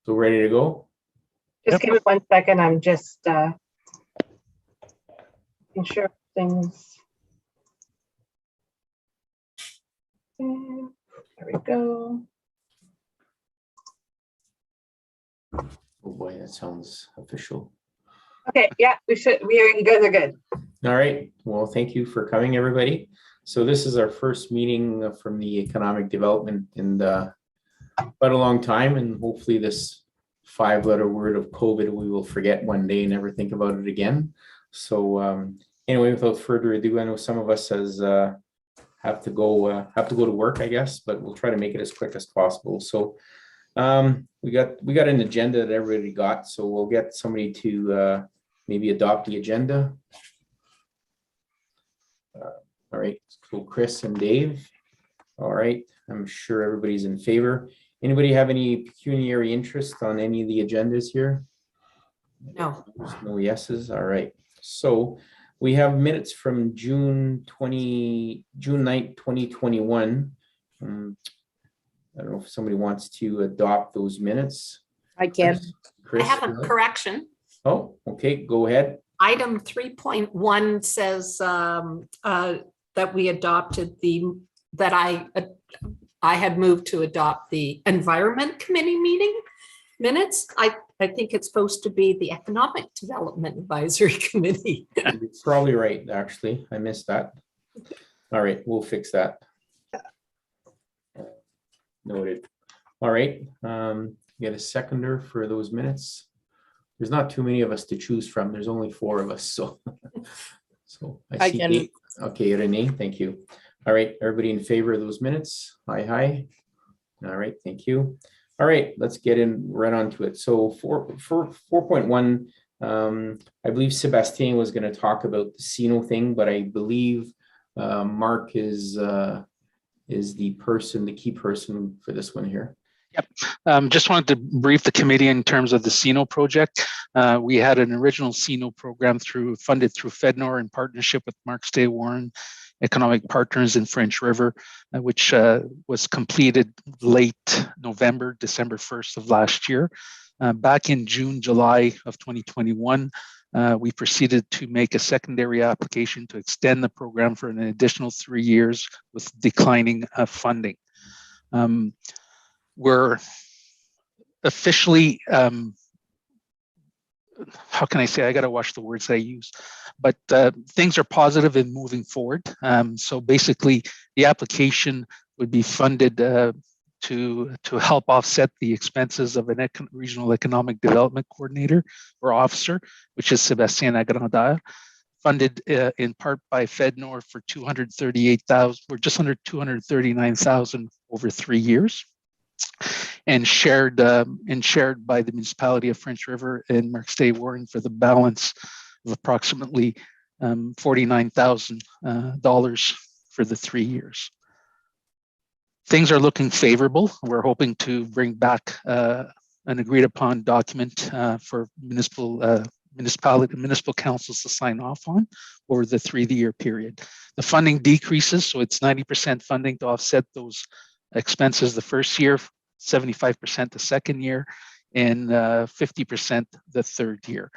So ready to go? Just give me 1 second. I'm just making sure things. There we go. Oh boy, that sounds official. Okay, yeah, you guys are good. All right. Well, thank you for coming, everybody. So this is our first meeting from the economic development in quite a long time, and hopefully this 5-letter word of COVID we will forget one day and never think about it again. So anyway, without further ado, I know some of us have to go to work, I guess, but we'll try to make it as quick as possible. So we got an agenda that everybody got, so we'll get somebody to maybe adopt the agenda. All right, so Chris and Dave. All right, I'm sure everybody's in favor. Anybody have any pecuniary interest on any of the agendas here? No. There's no yeses. All right. So we have minutes from June 9th, 2021. I don't know if somebody wants to adopt those minutes. I can. Chris, I have a correction. Oh, okay, go ahead. Item 3.1 says that we adopted that I had moved to adopt the Environment Committee meeting minutes. I think it's supposed to be the Economic Development Advisory Committee. You're probably right, actually. I missed that. All right, we'll fix that. Noted. All right, get a seconder for those minutes. There's not too many of us to choose from. There's only 4 of us, so I see. can. Okay, Renee, thank you. All right, everybody in favor of those minutes? Aye. All right, thank you. All right, let's get right onto it. So for 4.1, I believe Sebastien was going to talk about the Sino thing, but I believe Mark is the key person for this one here. Yep. Just wanted to brief the committee in terms of the CINO project. We had an original CINO program funded through FedNor in partnership with Mark Stay Warren Economic Partners in French River, which was completed late November, December 1st of last year. Back in June, July of 2021, we proceeded to make a secondary application to extend the program for an additional 3 years with declining funding. We're officially, how can I say, I got to watch the words I use, but things are positive in moving forward. So basically the application would be funded to help offset the expenses of a regional economic development coordinator or officer, which is Sebastien Agrandin, funded in part by FedNor for $238,000, or just under $239,000 over 3 years. And shared by the municipality of French River and Mark Stay Warren for the balance of approximately $49,000 for the 3 years. Things are looking favorable. We're hoping to bring back an agreed upon document for municipal councils to sign off on over the 3-year period. The funding decreases, so it's 90% funding to offset those expenses the first year, 75% the second year, and 50% the third year.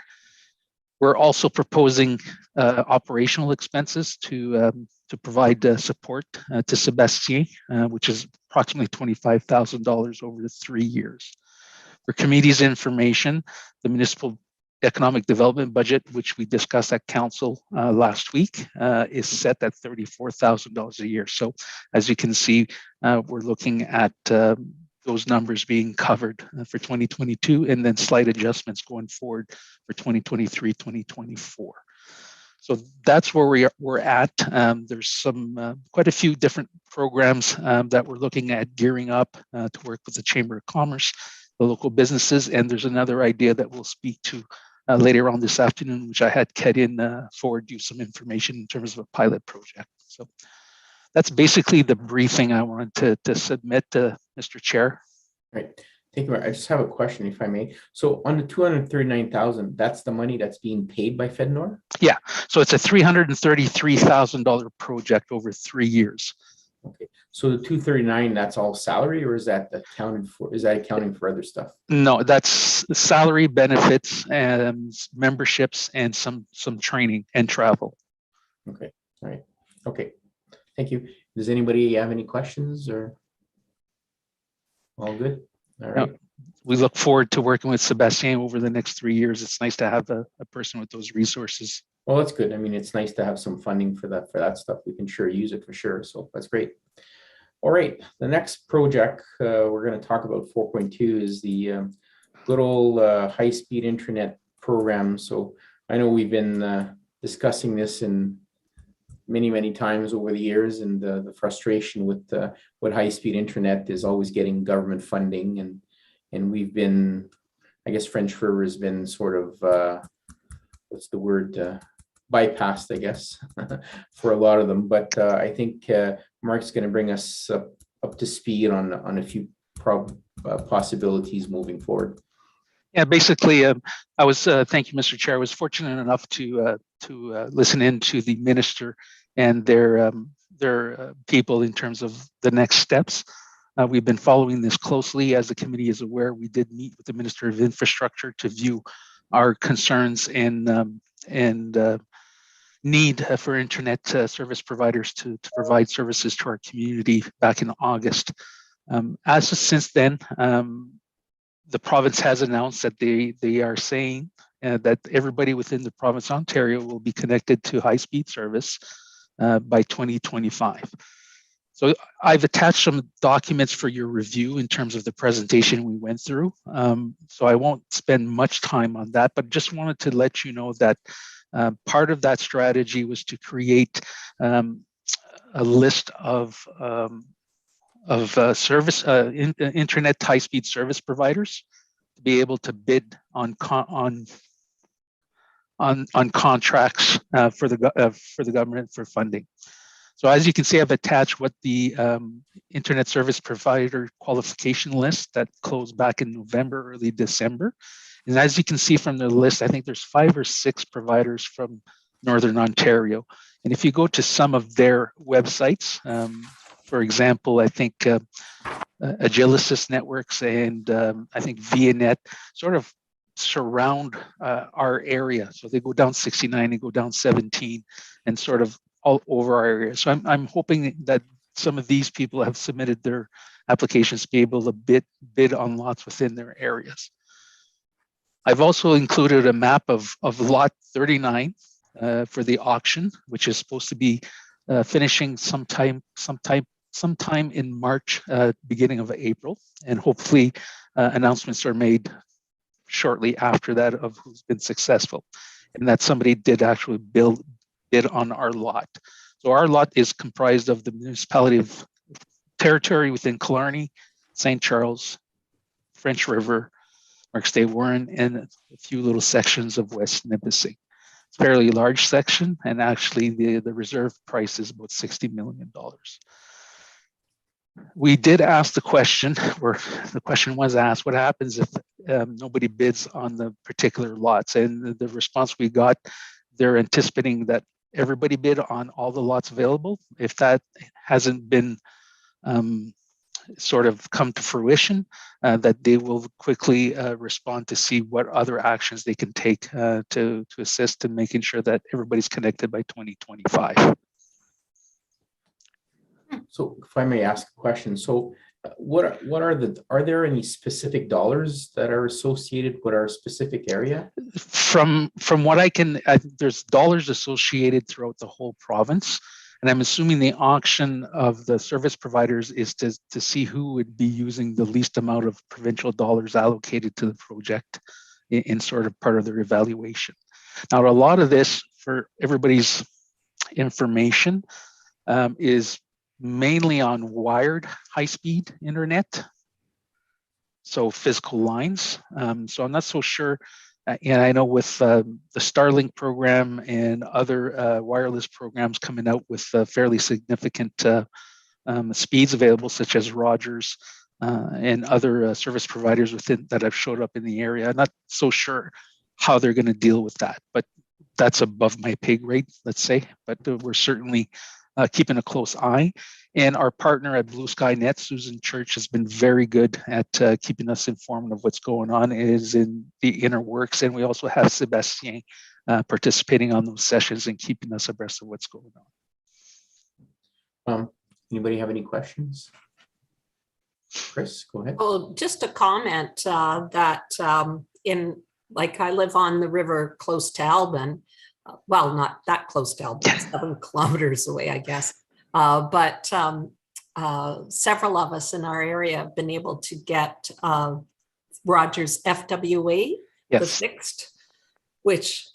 We're also proposing operational expenses to provide support to Sebastien, which is approximately $25,000 over the 3 years. For committee's information, the municipal economic development budget, which we discussed at council last week, is set at $34,000 a year. So as you can see, we're looking at those numbers being covered for 2022 and then slight adjustments going forward for 2023, 2024. So that's where we're at. There's quite a few different programs that we're looking at gearing up to work with the Chamber of Commerce, the local businesses, and there's another idea that we'll speak to later on this afternoon, which I had Kedin forward you some information in terms of a pilot project. So that's basically the briefing I wanted to submit to Mr. Chair. Right. Thank you. I just have a question, if I may. So on the $239,000, that's the money that's being paid by FedNor? Yeah. So it's a $333,000 project over 3 years. Okay. So the 239, that's all salary, or is that accounted for? Is that accounting for other stuff? No, that's salary, benefits, and memberships, and some training and travel. Okay, all right, okay, thank you. Does anybody have any questions or? All good, all right. We look forward to working with Sebastien over the next 3 years. It's nice to have a person with those resources. Well, that's good. I mean, it's nice to have some funding for that stuff. We can sure use it for sure. So that's great. All right, the next project we're going to talk about 4.2 is the good old high-speed internet program. So I know we've been discussing this in many times over the years, and the frustration with what high-speed internet is always getting government funding, and we've been, I guess French River has been sort of what's the word, bypassed, I guess, for a lot of them. But I think Mark's going to bring us up to speed on a few possibilities moving forward. Yeah, basically, I was. Thank you, Mr. Chair. I was fortunate enough to listen in to the minister and their people in terms of the next steps. We've been following this closely. As the committee is aware, we did meet with the Minister of Infrastructure to view our concerns and need for internet service providers to provide services to our community back in August. As of since then, the province has announced that they are saying that everybody within the province of Ontario will be connected to high-speed service by 2025. So I've attached some documents for your review in terms of the presentation we went through. So I won't spend much time on that, but just wanted to let you know that part of that strategy was to create a list of internet high-speed service providers to be able to bid on contracts for the government for funding. So as you can see, I've attached what the internet service provider qualification list that closed back in November, early December. And as you can see from the list, I think there's 5 or 6 providers from Northern Ontario. And if you go to some of their websites, for example, I think Agilisis Networks and I think ViaNet sort of surround our area. So they go down 69 and go down 17 and sort of all over our area. So I'm hoping that some of these people have submitted their applications to be able to bid on lots within their areas. I've also included a map of lot 39 for the auction, which is supposed to be finishing sometime in March, beginning of April, and hopefully announcements are made shortly after that of who's been successful, and that somebody did actually bid on our lot. So our lot is comprised of the municipality of territory within Killarney, St. Charles, French River, Marks Day Warren, and a few little sections of West Nipissing. It's a fairly large section, and actually the reserve price is about $60 million. We did ask the question, or the question was asked, what happens if nobody bids on the particular lots? And the response we got, they're anticipating that everybody bid on all the lots available. If that hasn't been sort of come to fruition, that they will quickly respond to see what other actions they can take to assist in making sure that everybody's connected by 2025. So if I may ask a question, so are there any specific dollars that are associated with our specific area? From what I can, there's dollars associated throughout the whole province. And I'm assuming the auction of the service providers is to see who would be using the least amount of provincial dollars allocated to the project in sort of part of their evaluation. Now, a lot of this, for everybody's information, is mainly on wired high-speed internet, so physical lines. So I'm not so sure. And I know with the Starlink program and other wireless programs coming out with fairly significant speeds available, such as Rogers and other service providers within that have showed up in the area. I'm not so sure how they're going to deal with that, but that's above my pay grade, let's say. But we're certainly keeping a close eye. And our partner at Blue Sky Net, Susan Church, has been very good at keeping us informed of what's going on. It is in the inner works. And we also have Sebastien participating on those sessions and keeping us abreast of what's going on. Anybody have any questions? Chris, go ahead. Oh, just a comment that like I live on the river close to Albin. Well, not that close to Albin, 7 kilometers away, I guess. But several of us in our area have been able to get Rogers FWA, the fixed, which,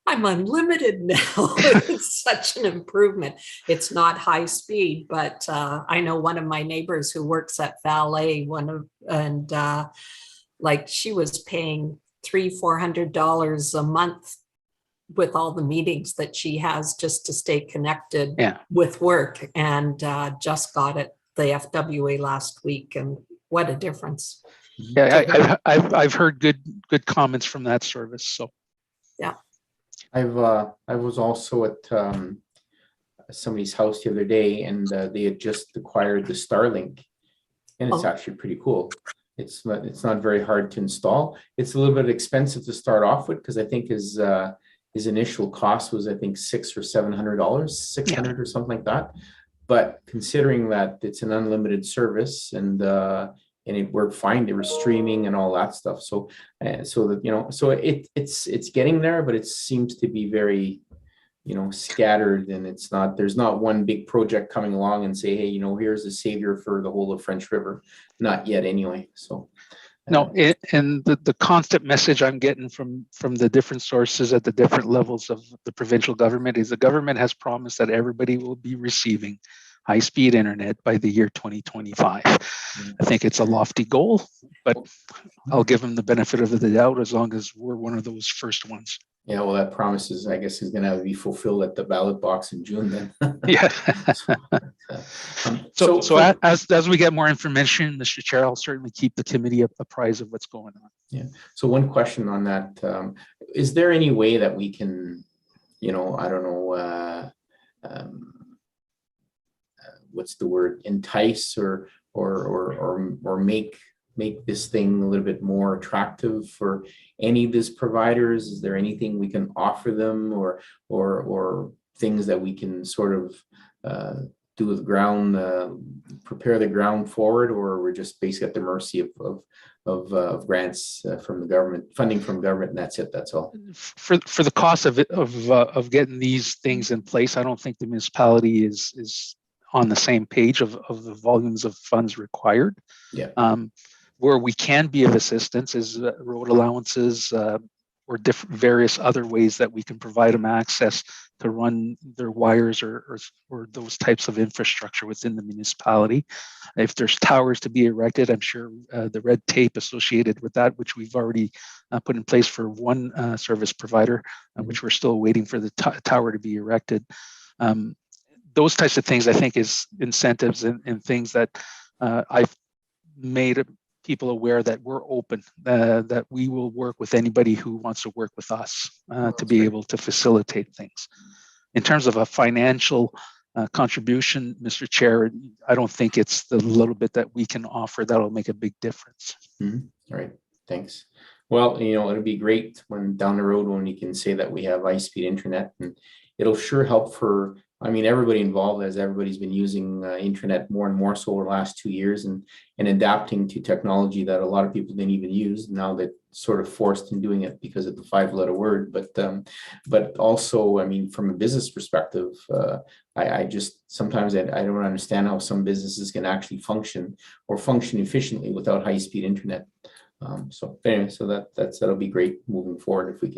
I'm unlimited now. It's such an improvement. It's not high speed, but I know one of my neighbors who works at Valet, like she was paying $300-400 a month with all the meetings that she has just to stay connected with work, and just got it, the FWA last week, and what a difference. Yeah, I've heard good comments from that service. So yeah, I was also at somebody's house the other day, and they had just acquired the Starlink, and it's actually pretty cool. It's not very hard to install. It's a little bit expensive to start off with, because I think his initial cost was, I think, $600 or $700, $600 or something like that. But considering that it's an unlimited service, and it worked fine, they were streaming and all that stuff. So that it's getting there, but it seems to be very scattered, and there's not one big project coming along and say, hey, here's the savior for the whole of French River. Not yet, anyway. So. No, and the constant message I'm getting from the different sources at the different levels of the provincial government is the government has promised that everybody will be receiving high-speed internet by the year 2025. I think it's a lofty goal, but I'll give them the benefit of the doubt as long as we're one of those first ones. Yeah, well, that promise is, I guess, is going to be fulfilled at the ballot box in June then. Yeah. So as we get more information, Mr. Chair, I'll certainly keep the committee apprised of what's going on. Yeah. So one question on that, is there any way that we can, I don't know, what's the word, entice or make this thing a little bit more attractive for any of these providers? Is there anything we can offer them, or things that we can sort of do with ground, prepare the ground forward, or we're just basically at the mercy of grants from the government, funding from government, and that's it? That's all. For the cost of getting these things in place, I don't think the municipality is on the same page of the volumes of funds required. Yeah. Where we can be of assistance is road allowances or various other ways that we can provide them access to run their wires or those types of infrastructure within the municipality. If there's towers to be erected, I'm sure the red tape associated with that, which we've already put in place for one service provider, which we're still waiting for the tower to be erected. Those types of things, I think, is incentives and things that I've made people aware that we're open, that we will work with anybody who wants to work with us to be able to facilitate things. In terms of a financial contribution, Mr. Chair, I don't think it's the little bit that we can offer that'll make a big difference. Mm-hmm. All right, thanks. Well, it'll be great when down the road when we can say that we have high-speed internet, and it'll sure help for, everybody involved, as everybody's been using internet more and more so over the last 2 years, and adapting to technology that a lot of people didn't even use. Now that sort of forced in doing it because of the 5-letter word, but also, from a business perspective, I just sometimes I don't understand how some businesses can actually function efficiently without high-speed internet. So anyway, so that'll be great moving forward if we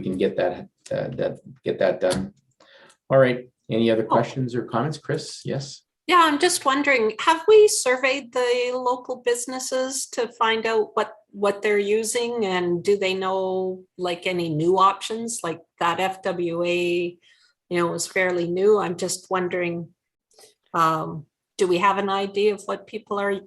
can get that done. All right. Any other questions or comments, Chris? Yes. Yeah, I'm just wondering, have we surveyed the local businesses to find out what they're using, and do they know like any new options? Like that FWA, was fairly new. I'm just wondering, do we have an idea of what people are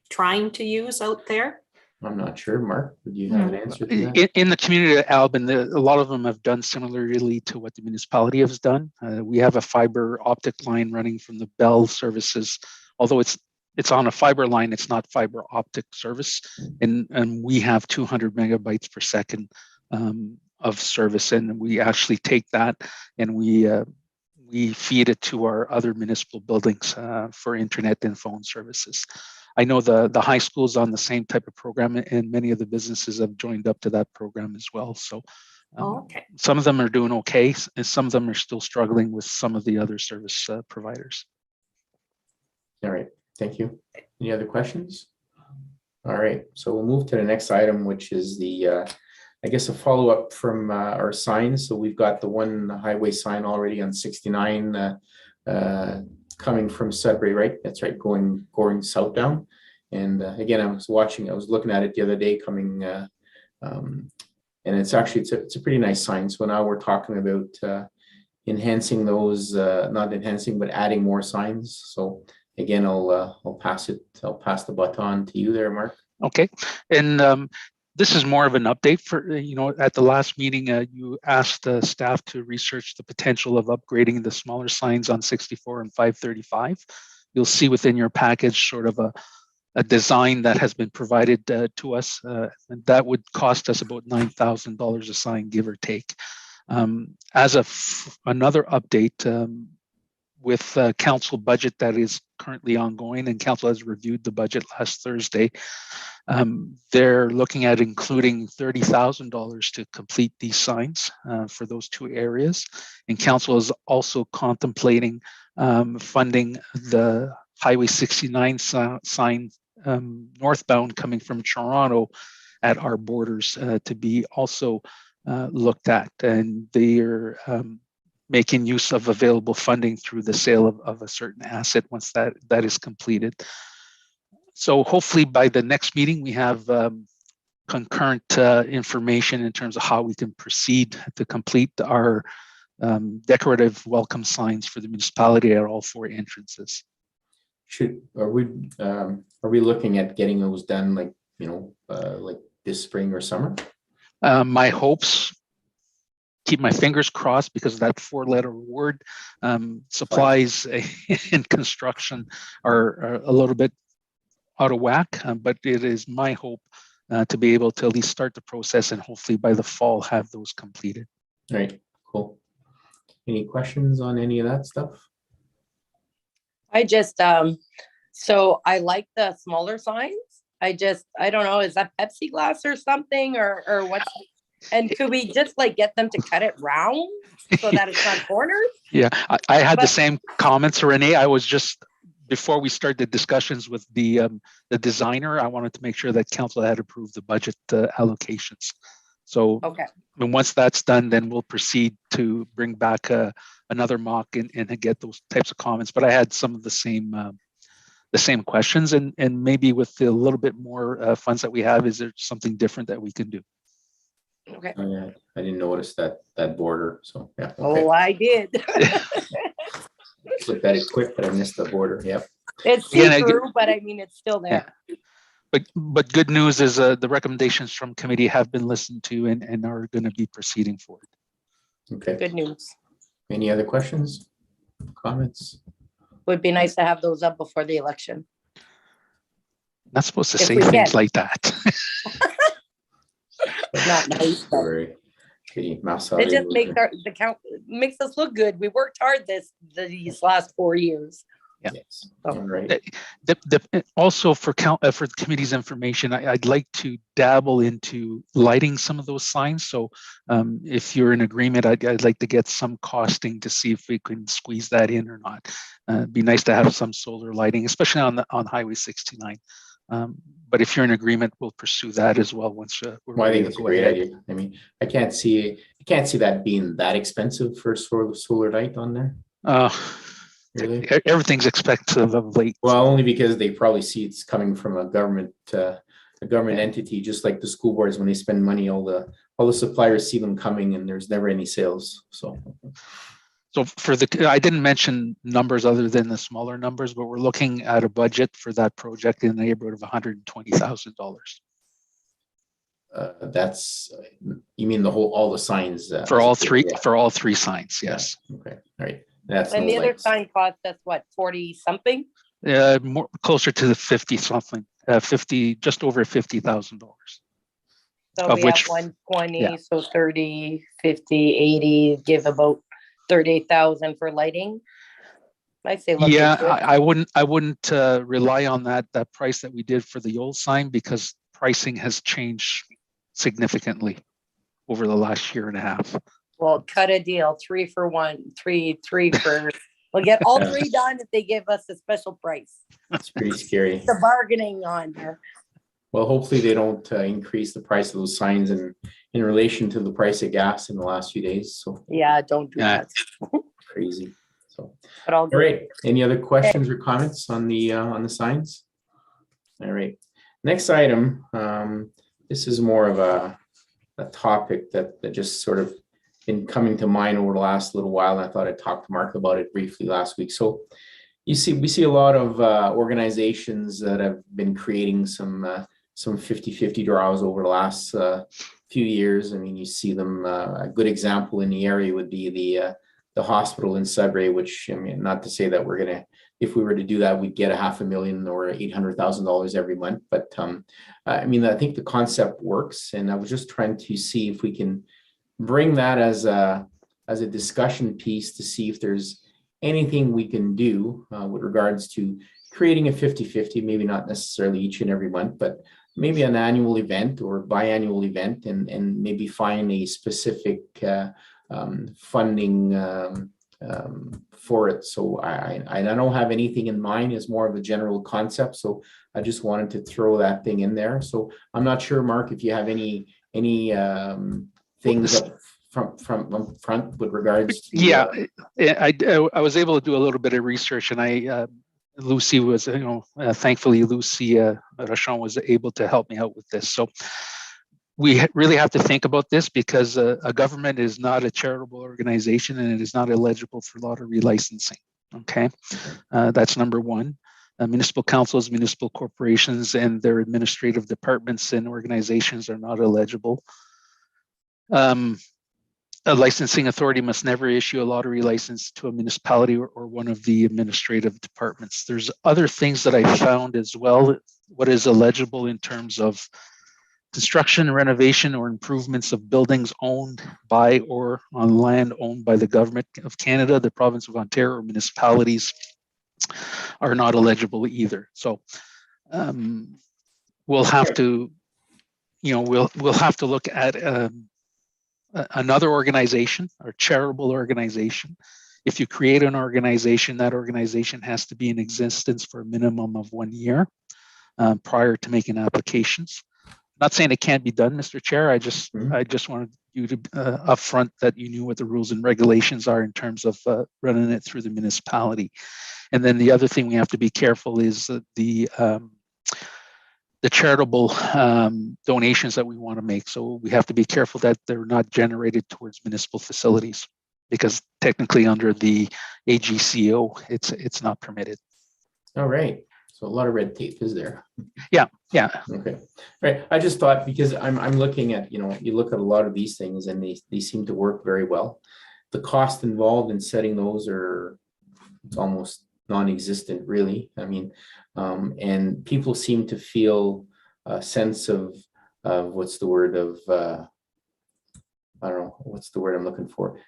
trying to use out there? I'm not sure. Mark, would you have an answer to that? In the community of Alban, a lot of them have done similarly to what the municipality has done. We have a fiber optic line running from the Bell services, although it's on a fiber line, it's not fiber optic service, and we have 200 megabytes per second of service, and we actually take that and we feed it to our other municipal buildings for internet and phone services. I know the high school's on the same type of program, and many of the businesses have joined up to that program as well. So Okay. some of them are doing okay, and some of them are still struggling with some of the other service providers. All right, thank you. Any other questions? All right, so we'll move to the next item, which is the, I guess, a follow-up from our signs. So we've got the one highway sign already on 69 coming from Sudbury, right? That's right, going southbound. And again, I was looking at it the other day coming, and it's actually, it's a pretty nice sign. So now we're talking about enhancing those, not enhancing, but adding more signs. So again, I'll pass the baton to you there, Mark. Okay, and this is more of an update for, at the last meeting, you asked staff to research the potential of upgrading the smaller signs on 64 and 535. You'll see within your package sort of a design that has been provided to us, and that would cost us about $9,000 a sign, give or take. As another update, with council budget that is currently ongoing, and council has reviewed the budget last Thursday, they're looking at including $30,000 to complete these signs for those two areas. And council is also contemplating funding the Highway 69 sign northbound coming from Toronto at our borders to be also looked at. And they're making use of available funding through the sale of a certain asset once that is completed. So hopefully by the next meeting, we have concurrent information in terms of how we can proceed to complete our decorative welcome signs for the municipality at all four entrances. Are we looking at getting those done like this spring or summer? My hopes, keep my fingers crossed, because that 4-letter word, supplies and construction are a little bit out of whack, but it is my hope to be able to at least start the process and hopefully by the fall have those completed. All right, cool. Any questions on any of that stuff? I just, so I like the smaller signs. I don't know, is that Pepsi glass or something or what's, and could we just like get them to cut it round so that it's not corners? Yeah, I had the same comments, Renee. I was just, before we start the discussions with the designer, I wanted to make sure that council had approved the budget allocations. So okay. And once that's done, then we'll proceed to bring back another mock and get those types of comments. But I had some of the same questions, and maybe with a little bit more funds that we have, is there something different that we can do? Okay. Oh, yeah, I didn't notice that border, so yeah. Okay. Oh, I did. Looked at it quick, but I missed the border. Yep. It's see-through, but I mean, it's still there. Yeah. But good news is the recommendations from committee have been listened to and are going to be proceeding forward. Okay. Good news. Any other questions, comments? Would be nice to have those up before the election. Not supposed to say things like that. Not nice. It just makes the count makes us look good. We worked hard these last 4 years. Yeah. Yes. All right. Also for the committee's information, I'd like to dabble into lighting some of those signs. So if you're in agreement, I'd like to get some costing to see if we can squeeze that in or not. It'd be nice to have some solar lighting, especially on Highway 69. But if you're in agreement, we'll pursue that as well once we're I think it's a great idea. I mean, I can't see that being that expensive for solar light on there. Really? Everything's expensive of late. Well, only because they probably see it's coming from a government entity, just like the school boards when they spend money, all the suppliers see them coming, and there's never any sales. So for I didn't mention numbers other than the smaller numbers, but we're looking at a budget for that project in the neighborhood of $120,000. That's, you mean all the signs? For all three, yeah. for all three signs, yes. Okay, all right. That's And no the other lights. sign cost us what, 40 something? More closer to the 50 something, 50, just over $50,000. So Of we which- have 120, yeah. so 30, 50, 80, give about 30,000 for lighting. I say look Yeah, into it. I wouldn't rely on that price that we did for the old sign, because pricing has changed significantly over the last year and a half. We'll cut a deal, 3 for 1, three for, we'll get all Yeah. 3 done if they give us a special price. It's pretty scary. The bargaining on there. Well, hopefully they don't increase the price of those signs in relation to the price of gas in the last few days. So Yeah, don't do Yeah. that. crazy. So, But I'll all right. Any other questions or comments on the signs? All right. Next item. This is more of a topic that just sort of been coming to mind over the last little while. And I thought I'd talk to Mark about it briefly last week. So we see a lot of organizations that have been creating some 50-50 draws over the last few years. I mean, you see them. A good example in the area would be the hospital in Sudbury, which, I mean, not to say that we're gonna, if we were to do that, we'd get $500,000 or $800,000 every month. But I mean, I think the concept works, and I was just trying to see if we can bring that as a discussion piece to see if there's anything we can do with regards to creating a 50-50, maybe not necessarily each and every month, but maybe an annual event or biannual event, and maybe find a specific funding for it. So I don't have anything in mind. It's more of a general concept. So I just wanted to throw that thing in there. So I'm not sure, Mark, if you have any things up front with regards to. Yeah, I was able to do a little bit of research, and Lucy was, thankfully Lucy Rachon was able to help me out with this. So we really have to think about this, because a government is not a charitable organization, and it is not eligible for lottery licensing. Okay, that's number one. Municipal councils, municipal corporations, and their administrative departments and organizations are not eligible. A licensing authority must never issue a lottery license to a municipality or one of the administrative departments. There's other things that I found as well. What is eligible in terms of construction, renovation, or improvements of buildings owned by or on land owned by the government of Canada, the province of Ontario, or municipalities are not eligible either. So we'll have to, we'll have to look at another organization or charitable organization. If you create an organization, that organization has to be in existence for a minimum of 1 year prior to making applications. Not saying it can't be done, Mr. Chair. I just wanted you to upfront that you knew what the rules and regulations are in terms of running it through the municipality. And then the other thing we have to be careful is the charitable donations that we want to make. So we have to be careful that they're not generated towards municipal facilities, because technically under the AGCO, it's not permitted. All right. So a lot of red tape is there. Yeah. Okay. Right. I just thought, because I'm looking at, you look at a lot of these things and they seem to work very well. The cost involved in setting those it's almost non-existent, really. I mean, and people seem to feel a sense of what's the word of I don't know what's the word I'm looking for.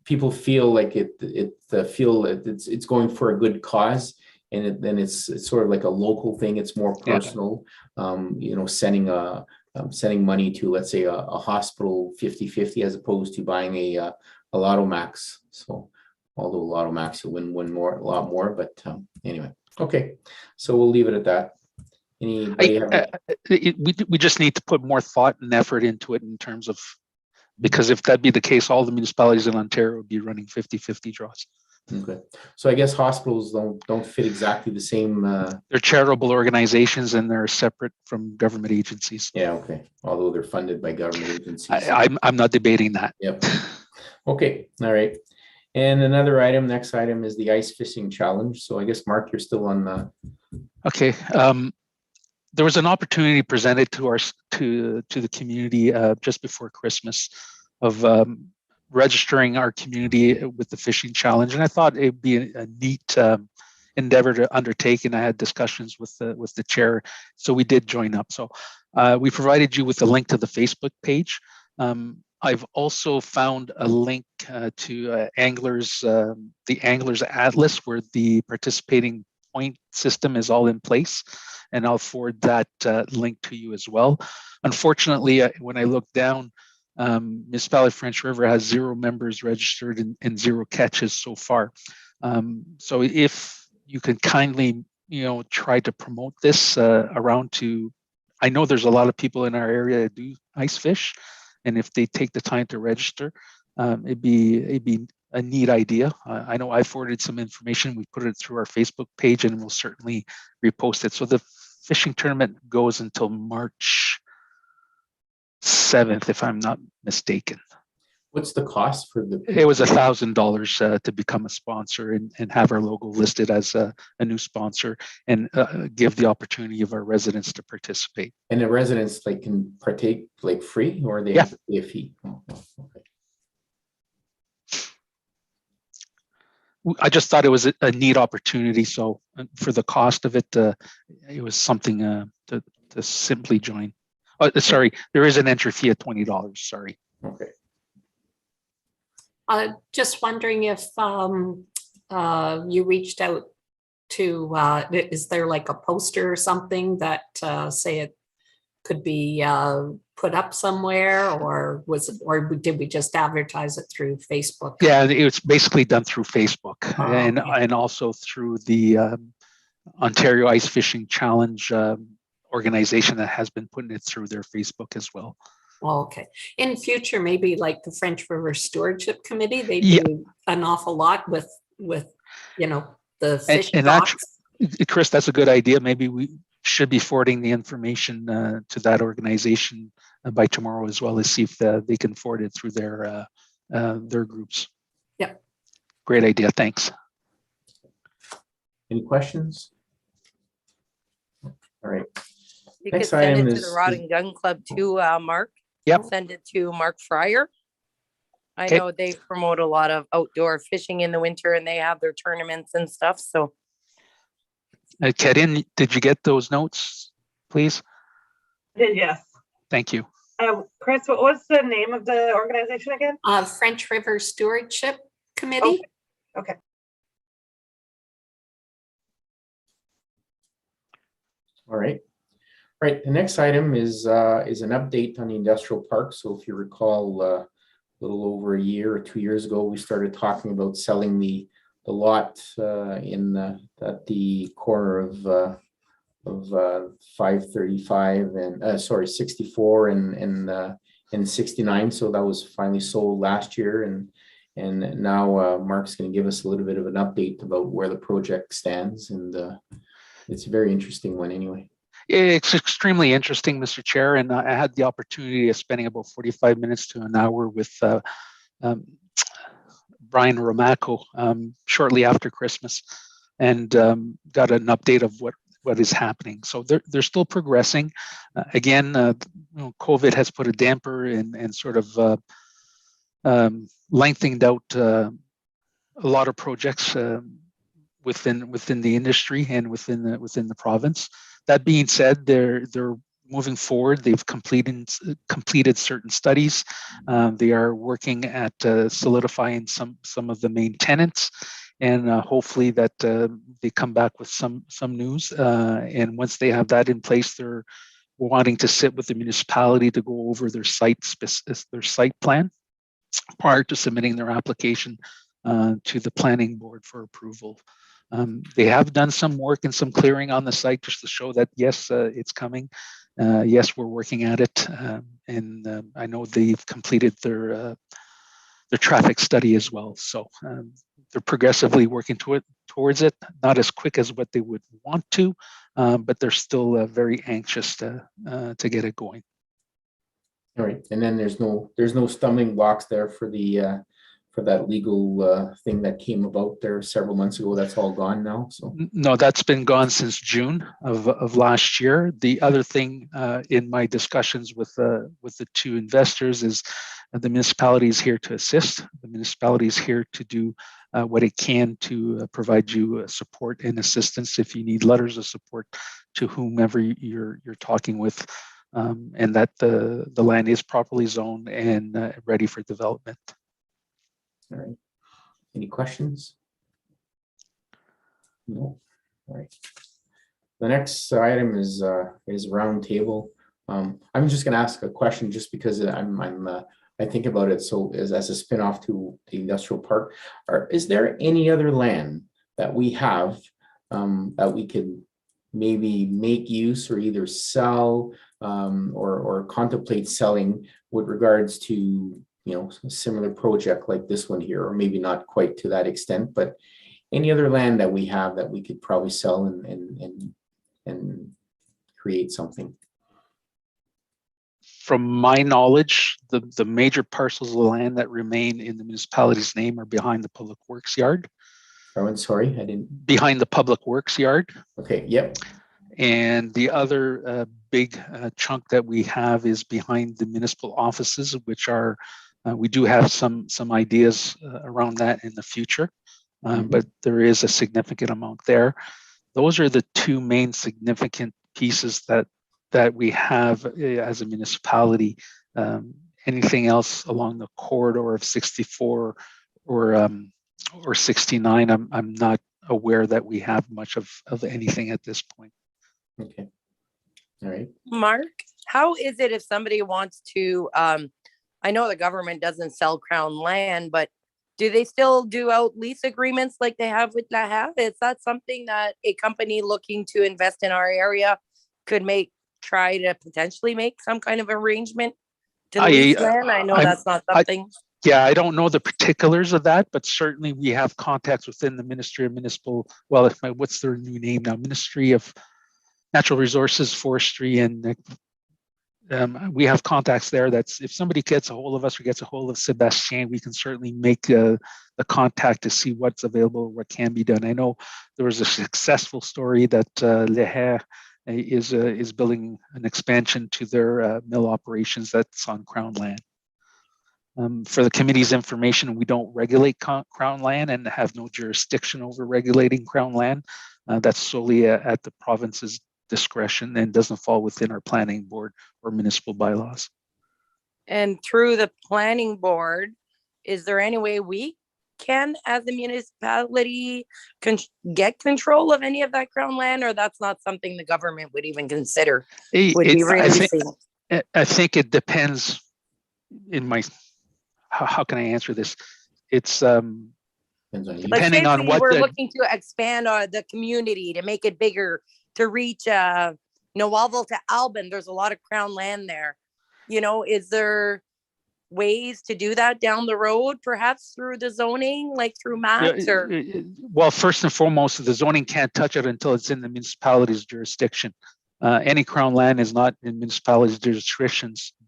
People feel like it's going for a good cause, and then it's sort of like a local thing. It's more personal. Sending money to, let's say, a hospital 50-50 as opposed to buying a Lotto Max. So although Lotto Max you'll win a lot more, but anyway. Okay, so we'll leave it at that. We just need to put more thought and effort into it in terms of, because if that be the case, all the municipalities in Ontario would be running 50-50 draws. Okay, so I guess hospitals don't fit exactly the same. They're charitable organizations and they're separate from government agencies. Yeah, okay. Although they're funded by government agencies. I'm not debating that. Yep. Okay, all right. And next item is the ice fishing challenge. So I guess, Mark, you're still on the. Okay. there was an opportunity presented to the community just before Christmas of registering our community with the fishing challenge, and I thought it'd be a neat endeavor to undertake. And I had discussions with the chair, so we did join up. So we provided you with a link to the Facebook page. I've also found a link to the Anglers Atlas, where the participating point system is all in place, and I'll forward that link to you as well. Unfortunately, when I look down, Municipal French River has 0 members registered and 0 catches so far. So if you can kindly, try to promote this around to, I know there's a lot of people in our area that do ice fish, and if they take the time to register, it'd be a neat idea. I know I forwarded some information. We put it through our Facebook page, and we'll certainly repost it. So the fishing tournament goes until March 7th, if I'm not mistaken. What's the cost for the? It was $1,000 to become a sponsor and have our logo listed as a new sponsor, and give the opportunity of our residents to participate. And the residents can partake free, or they Yeah. have to pay a fee? Oh, okay. I just thought it was a neat opportunity. So for the cost of it, it was something to simply join. Sorry, there is an entry fee of $20. Sorry. Okay. Just wondering if you reached out to, is there like a poster or something that say it could be put up somewhere, or did we just advertise it through Facebook? Yeah, it's basically done through Facebook. Oh, and okay. and also through the Ontario Ice Fishing Challenge organization that has been putting it through their Facebook as well. Oh, okay. In future, maybe like the French River Stewardship Committee, they Yeah. do an awful lot with the fish And docks. Chris, that's a good idea. Maybe we should be forwarding the information to that organization by tomorrow as well, as see if they can forward it through their groups. Yep. Great idea. Thanks. Any questions? All right. You Next could send item it to is- the Rod and Gun Club too, Mark. Yep. Send it to Mark Fryer. I Okay. know they promote a lot of outdoor fishing in the winter, and they have their tournaments and stuff. So Kedin, did you get those notes, please? Yes. Thank you. Chris, what was the name of the organization again? French River Stewardship Committee. Okay. All right. Right. The next item is an update on the industrial park. So if you recall, a little over a year or 2 years ago, we started talking about selling the lot at the corner of 535 and 64 and 69. So that was finally sold last year, and now Mark's going to give us a little bit of an update about where the project stands, and it's a very interesting one anyway. It's extremely interesting, Mr. Chair, and I had the opportunity of spending about 45 minutes to an hour with Brian Romaco shortly after Christmas, and got an update of what is happening. So they're still progressing. Again, COVID has put a damper and sort of lengthened out a lot of projects within the industry and within the province. That being said, they're moving forward. They've completed certain studies. They are working at solidifying some of the main tenants, and hopefully that they come back with some news. And once they have that in place, they're wanting to sit with the municipality to go over their site plan prior to submitting their application to the planning board for approval. They have done some work and some clearing on the site just to show that, yes, it's coming. Yes, we're working at it. And I know they've completed their traffic study as well. So they're progressively working towards it, not as quick as what they would want to, but they're still very anxious to get it going. All right, and then there's no stumbling blocks there for the for that legal thing that came about there several months ago. That's all gone now. So No, that's been gone since June of last year. The other thing in my discussions with the two investors is the municipality is here to assist. The municipality is here to do what it can to provide you support and assistance if you need letters of support to whomever you're talking with, and that the land is properly zoned and ready for development. all right. Any questions? No. All right. The next item is roundtable. I'm just going to ask a question just because I think about it so as a spinoff to the industrial park. Is there any other land that we have that we could maybe make use or either sell or contemplate selling with regards to a similar project like this one here, or maybe not quite to that extent, but any other land that we have that we could probably sell and create something? From my knowledge, the major parcels of land that remain in the municipality's name are behind the public works yard. Oh, sorry, I didn't. Behind the public works yard. Okay, yep. And the other big chunk that we have is behind the municipal offices, which are, we do have some ideas around that in the future, but there is a significant amount there. Those are the two main significant pieces that we have as a municipality. Anything else along the corridor of 64 or 69, I'm not aware that we have much of anything at this point. Okay. All right. Mark, how is it if somebody wants to, I know the government doesn't sell Crown land, but do they still do out lease agreements like they have with La Have? Is that something that a company looking to invest in our area could try to potentially make some kind of arrangement to lease land? I know that's not something. Yeah, I don't know the particulars of that, but certainly we have contacts within the Ministry of Municipal, well, what's their new name now? Ministry of Natural Resources, Forestry, and we have contacts there. That's if somebody gets a hold of us or gets a hold of Sebastien, we can certainly make the contact to see what's available, what can be done. I know there was a successful story that Le Haye is building an expansion to their mill operations that's on Crown land. For the committee's information, we don't regulate Crown land and have no jurisdiction over regulating Crown land. That's solely at the province's discretion and doesn't fall within our planning board or municipal bylaws. And through the planning board, is there any way we can, as a municipality, get control of any of that Crown land, or that's not something the government would even consider? I think it depends. How can I answer this? It's depending on what we're looking to expand the community to make it bigger, to reach Noivelle to Alban. There's a lot of Crown land there. Is there ways to do that down the road, perhaps through the zoning, like through maps? Well, first and foremost, the zoning can't touch it until it's in the municipality's jurisdiction. Any Crown land is not in municipalities'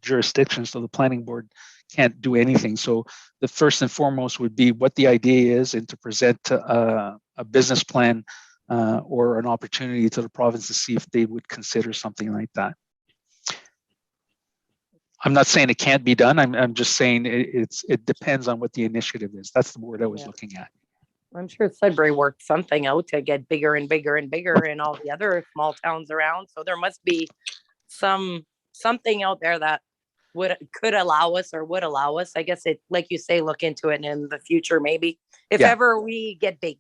jurisdictions, so the planning board can't do anything. So the first and foremost would be what the idea is, and to present a business plan or an opportunity to the province to see if they would consider something like that. I'm not saying it can't be done. I'm just saying it depends on what the initiative is. That's the word I was looking at. I'm sure Sudbury worked something out to get bigger and bigger and bigger in all the other small towns around. So there must be something out there that could allow us or would allow us. I guess it, like you say, look into it in the future, maybe if ever we get big.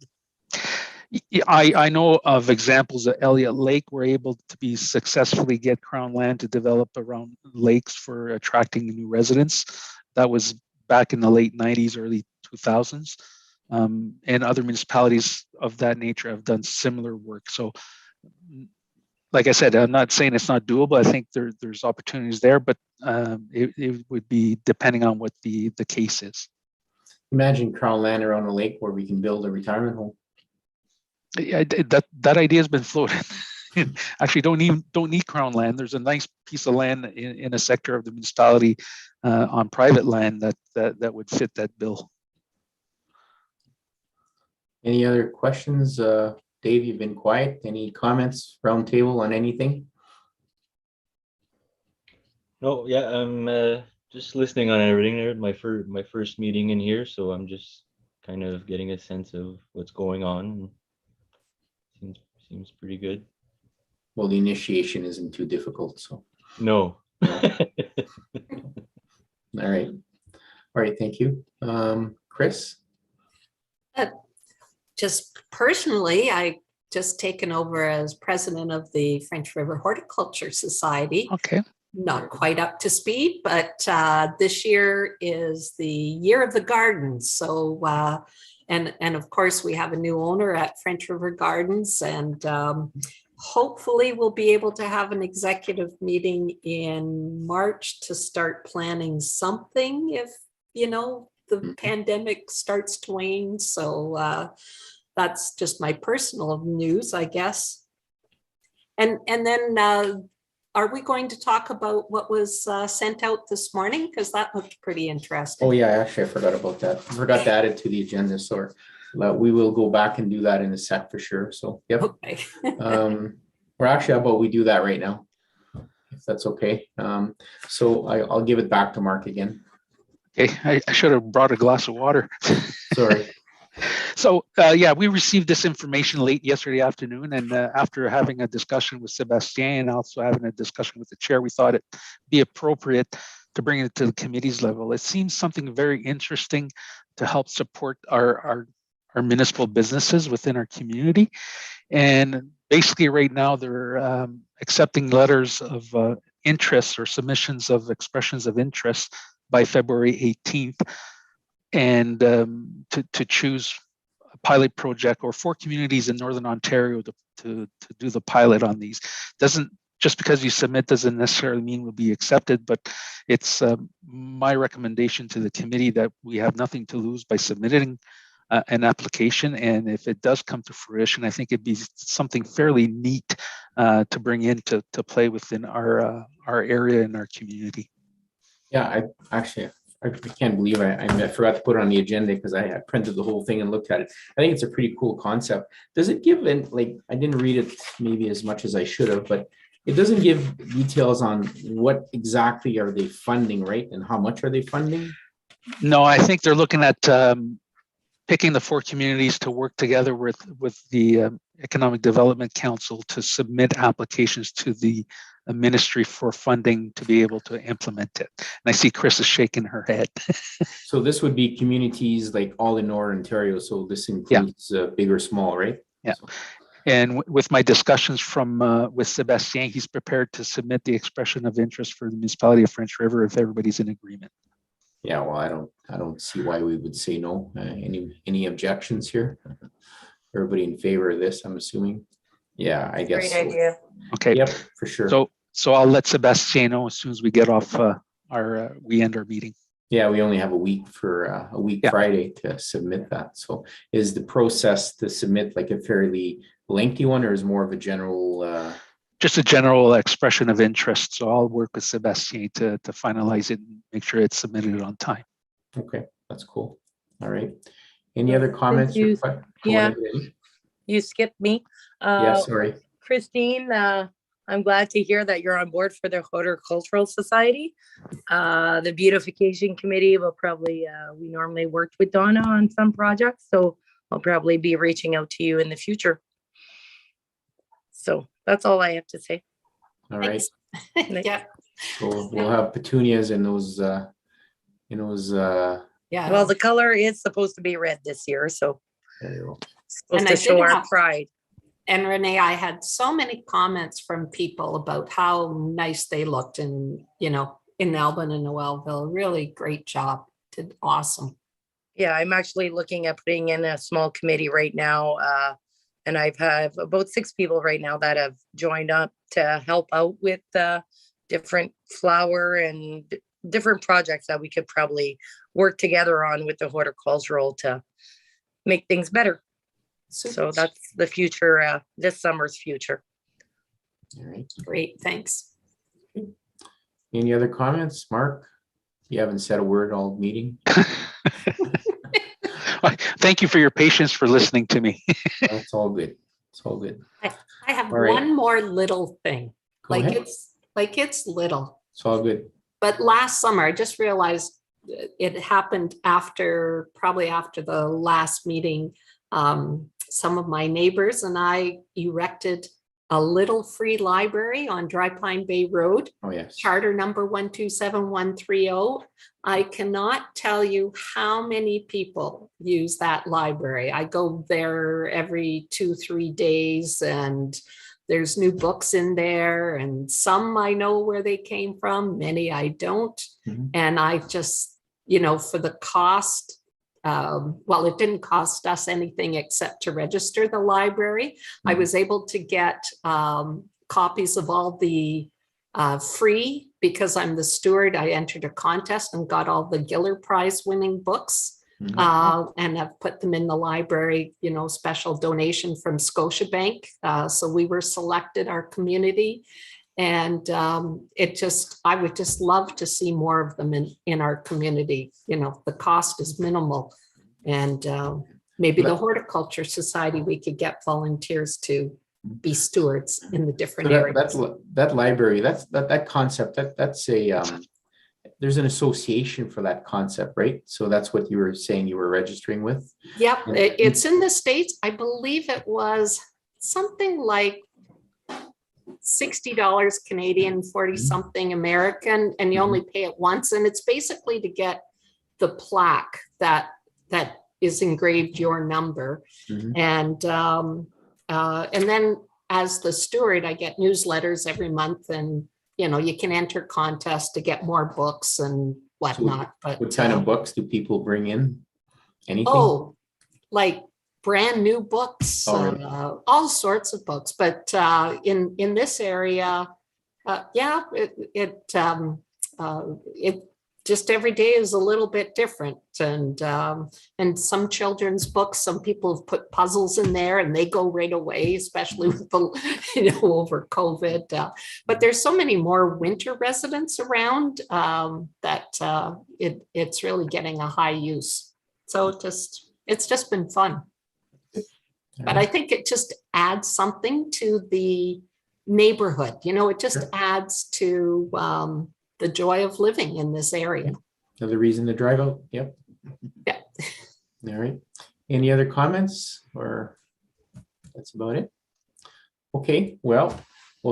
I know of examples of Elliott Lake were able to be successfully get Crown land to develop around lakes for attracting new residents. That was back in the late 90s, early 2000s. And other municipalities of that nature have done similar work. So like I said, I'm not saying it's not doable. I think there's opportunities there, but it would be depending on what the case is. Imagine Crown land around a lake where we can build a retirement home. Yeah, that idea has been floated. Actually, don't need Crown land. There's a nice piece of land in a sector of the municipality on private land that would fit that bill. Any other questions? Dave, you've been quiet. Any comments, round table on anything? No, yeah, I'm just listening on everything there. My first meeting in here, so I'm just kind of getting a sense of what's going on. Seems pretty good. Well, the initiation isn't too difficult, so, No. all right. All right, thank you. Chris? Just personally, I just taken over as president of the French River Horticulture Society. Okay. Not quite up to speed, but this year is the year of the gardens. So, and of course, we have a new owner at French River Gardens, and hopefully we'll be able to have an executive meeting in March to start planning something if, the pandemic starts to wane. So that's just my personal news, I guess. And then are we going to talk about what was sent out this morning? Because that looked pretty interesting. Oh, yeah, actually, I forgot about that. I forgot to add it to the agenda, so we will go back and do that in a sec for sure. So, yep. Okay. Or actually, how about we do that right now, if that's okay. So I'll give it back to Mark again. Okay, I should have brought a glass of water. Sorry. So yeah, we received this information late yesterday afternoon, and after having a discussion with Sebastien and also having a discussion with the chair, we thought it'd be appropriate to bring it to the committee's level. It seems something very interesting to help support our municipal businesses within our community. And basically right now they're accepting letters of interest or submissions of expressions of interest by February 18th. And to choose a pilot project or 4 communities in Northern Ontario to do the pilot on these. Doesn't, just because you submit doesn't necessarily mean will be accepted, but it's my recommendation to the committee that we have nothing to lose by submitting an application. And if it does come to fruition, I think it'd be something fairly neat to bring in to play within our area and our community. Yeah, I can't believe I forgot to put it on the agenda because I printed the whole thing and looked at it. I think it's a pretty cool concept. Does it give, like, I didn't read it maybe as much as I should have, but it doesn't give details on what exactly are they funding, right? And how much are they funding? No, I think they're looking at picking the 4 communities to work together with the Economic Development Council to submit applications to the ministry for funding to be able to implement it. And I see Chris is shaking her head. So this would be communities like all in Northern Ontario. So this includes big or small, right? Yeah. And with my discussions with Sebastien, he's prepared to submit the expression of interest for the municipality of French River if everybody's in agreement. Yeah, well, I don't see why we would say no. Any objections here? Everybody in favor of this, I'm assuming. Yeah, I guess. Great idea. Okay. Yep, for sure. So I'll let Sebastien know as soon as we get off we end our meeting. Yeah, we only have a week Friday to submit that. So is the process to submit like a fairly lengthy one, or is more of a general? Just a general expression of interest. So I'll work with Sebastien to finalize it and make sure it's submitted on time. Okay, that's cool. All right. Any other comments? you. Yeah. Yeah, You skipped me. sorry. Christine, I'm glad to hear that you're on board for the Horticultural Society. The Beautification Committee will probably, we normally worked with Donna on some projects, so I'll probably be reaching out to you in the future. So that's all I have to say. All right. Yeah. So we'll have petunias in those, Yeah. Well, the color is supposed to be red this year, so there you go. supposed And to I show did our have- pride. And Renee, I had so many comments from people about how nice they looked in Elbin and Noelville. Really great job. Did awesome. Yeah, I'm actually looking at putting in a small committee right now. And I've had about 6 people right now that have joined up to help out with different flower and different projects that we could probably work together on with the horticultural to make things better. So that's the future, this summer's future. All right. Great. Thanks. Any other comments, Mark? You haven't said a word all meeting. Thank you for your patience for listening to me. That's all good. It's all good. I have All right. one more little thing. Go Like ahead. it's little. It's all good. But last summer, I just realized it happened probably after the last meeting. Some of my neighbors and I erected a little free library on Dry Pine Bay Road, Oh, yes. charter number 127130. I cannot tell you how many people use that library. I go there every 2-3 days, and there's new books in there, and some I know where they came from, many I don't. Mhm. And I just, for the cost, well, it didn't cost us anything except to register the library. I Mhm. was able to get copies of all the free, because I'm the steward. I entered a contest and got all the Giller Prize winning books. Mhm. And have put them in the library, special donation from Scotiabank. So we were selected, our community. And I would just love to see more of them in our community. The cost is minimal. And maybe the Horticulture Society, we could get volunteers to be stewards in the So different areas. that library, that concept, that's there's an association for that concept, right? So that's what you were saying you were registering with? Yep, it's in the States. I believe it was something like $60 Canadian, 40 something American, and you only pay it once. And it's basically to get the plaque that is engraved your number. Mhm. And then as the steward, I get newsletters every month, and you can enter contests to get more books and whatnot. But What kind of books do people bring in? Anything? oh, like brand new books, Oh, really? all sorts of books. But in this area, yeah, it just every day is a little bit different. And some children's books, some people have put puzzles in there, and they go right away, especially with the over COVID. But there's so many more winter residents around that it's really getting a high use. So it's just been fun. But I think it just adds something to the neighborhood. It just Sure. adds to the joy of living in this area. Another reason to drive out. Yep. Yeah. All right. Any other comments, or that's about it? Okay, well,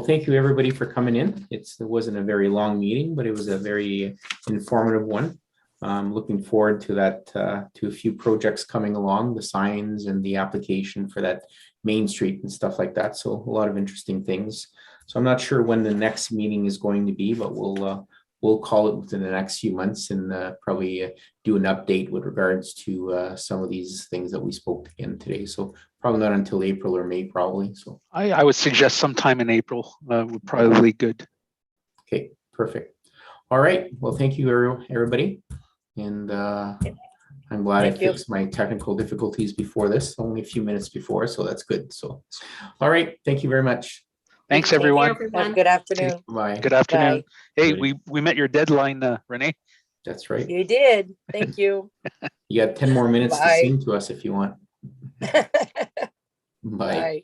thank you everybody for coming in. It wasn't a very long meeting, but it was a very informative one. I'm looking forward to that, to a few projects coming along, the signs and the application for that Main Street and stuff like that. So a lot of interesting things. So I'm not sure when the next meeting is going to be, but we'll call it within the next few months, and probably do an update with regards to some of these things that we spoke in today. So probably not until April or May, probably. So I would suggest sometime in April would probably be good. okay, perfect. All right. Well, thank you, everybody. And I'm glad I Thank you. fixed my technical difficulties before this, only a few minutes before, so that's good. So, all right, thank you very much. Thanks, Take care, everyone. Have a everyone. good afternoon. Bye. Good afternoon. Bye. Hey, Bye. we met your deadline, Renee. That's right. You did. Thank you. You got 10 more minutes to Bye. sing to us if you want. Bye. Bye.